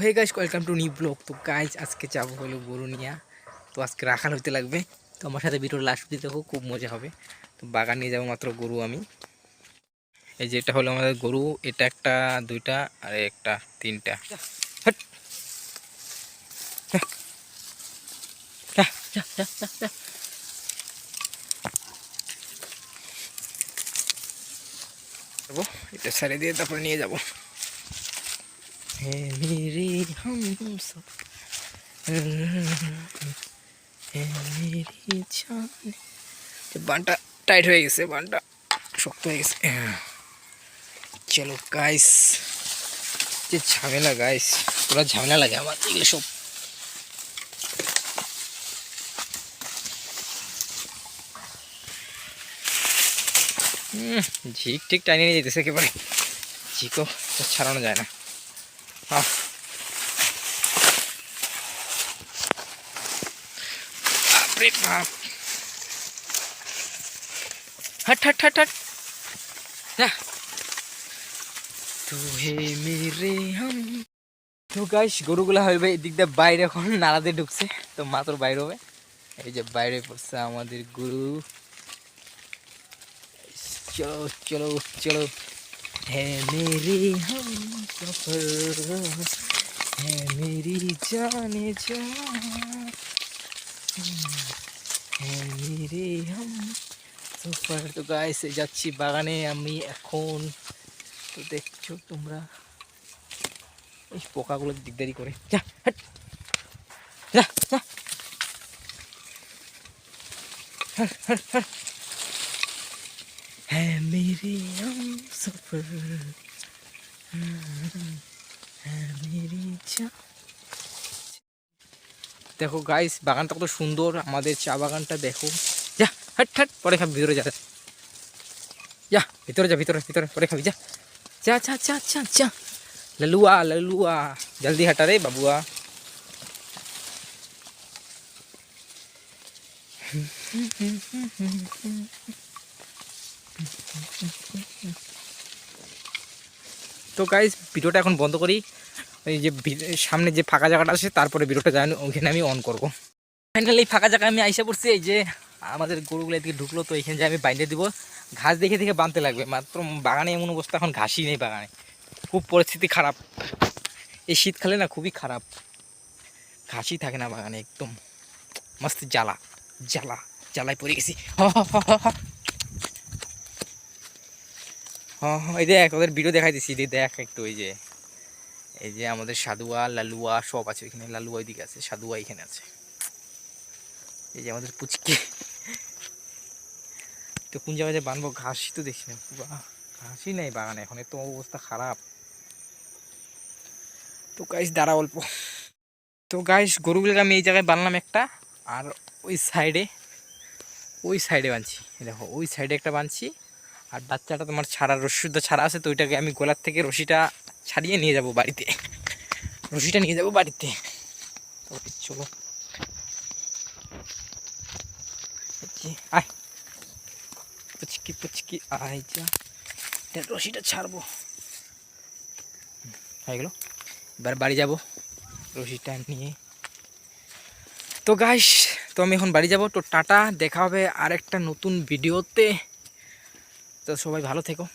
Hey guys, welcome to new blog. তো guys আজকে যাবো হলো গরু নিয়ে। তো আজকে রাখাল হইতে লাগবে। তো আমার সাথে ভিডিওর লাস্ট অবধি দেখো, খুব মজা হবে। তো বাগান নিয়ে যাবো মাত্র গরু আমি। এই যে এটা হলো আমাদের গরু, এটা একটা, দুইটা আর একটা, তিনটা। হট, যা, যা, যা, যা, যা। যাবো, এটা ছেড়ে দিয়ে তারপরে নিয়ে যাবো। হে মেরে হাম সফর, হে মেরি জান। বানটা টাইট হয়ে গেছে, বানটা শক্ত হয়ে গেছে। চলো গাইস, যে ঝামেলা গাইস, পুরো ঝামেলা লাগে আমার এগুলো সব। ঝিক ঠিক টাইনে নিয়ে যেতেছে একেবারে, ঝিকও ছাড়ানো যায় না। বাপরে বাপ, হট হট হট হট, যা। তো হে মেরে হাম। তো গাইস গরুগুলা হবে এদিক দিয়ে বাইরে, এখন নালাতে ঢুকছে, তো মাত্র বাইরে হবে। এই যে বাইরে পড়ছে আমাদের গরু। চলো চলো চলো, হে মেরে হাম সফর, হে মেরি জানে যা, হে মেরে হাম সফর। তো গাইস যাচ্ছি বাগানে আমি এখন। তো দেখছো তোমরা এই পোকাগুলো দিকদারি করে, যা হট, যা যা, হট হট হট। হ্যাঁ মেরে হাম সফর, হ্যাঁ মেরি জান। দেখো গাইস বাগানটা কত সুন্দর, আমাদের চা বাগানটা দেখো। যা হট হট, পরে খাবি, ভিতরে যা, যা ভিতরে যা, ভিতরে ভিতরে পরে খাবি, যা যা যা যা যা যা। ललुआ ललुआ, जल्दी हटा रे बाबुआ। তো গাইস ভিডিওটা এখন বন্ধ করি, এই যে সামনে যে ফাঁকা জায়গাটা আছে তারপরে ভিডিওটা যাই ওইখানে আমি অন করব। ফাইনালি এই ফাঁকা জায়গায় আমি আইসা পড়ছি। এই যে আমাদের গরুগুলো এদিকে ঢুকলো, তো এখানে যে আমি বাইন্ধে দিব। ঘাস দেখে দেখে বাঁধতে লাগবে, মাত্র বাগানে এমন অবস্থা, এখন ঘাসই নেই বাগানে, খুব পরিস্থিতি খারাপ। এই শীতকালে না খুবই খারাপ, ঘাসই থাকে না বাগানে, একদম মস্ত জ্বালা জ্বালা, জ্বালায় পড়ে গেছি। এই দেখ ওদের ভিডিও দেখাই দিছি, দেখ একটু। এই যে আমাদের সাধুয়া লালুয়া সব আছে এখানে, লালুয়া ওইদিকে আছে, সাধুয়া এখানে আছে। এই যে আমাদের পুচকি, তো কোন জায়গায় বানবো, ঘাসই তো দেখছি না, পুরো ঘাসই নেই বাগানে এখন, এত অবস্থা খারাপ। তো গাইস দাঁড়া অল্প। তো গাইস গরুগুলোকে আমি এই জায়গায় বানলাম একটা, আর ওই সাইডে বানছি, দেখো ওই সাইডে একটা বানছি। আর বাচ্চাটা তোমার ছাড়া, রশিটা ছাড়া আছে, তো ওইটাকে আমি গলার থেকে রশিটা ছাড়িয়ে নিয়ে যাব বাড়িতে, রশিটা নিয়ে যাব বাড়িতে। তো চলো আয়, পুচকি পুচকি আয়, যা রশিটা ছাড়বো হয়ে গেল। এবার বাড়ি যাব রশিটা নিয়ে। তো গাইস, তো আমি এখন বাড়ি যাব। তো টাটা, দেখা হবে আরেকটা নতুন ভিডিওতে। তো সবাই ভালো থেকো।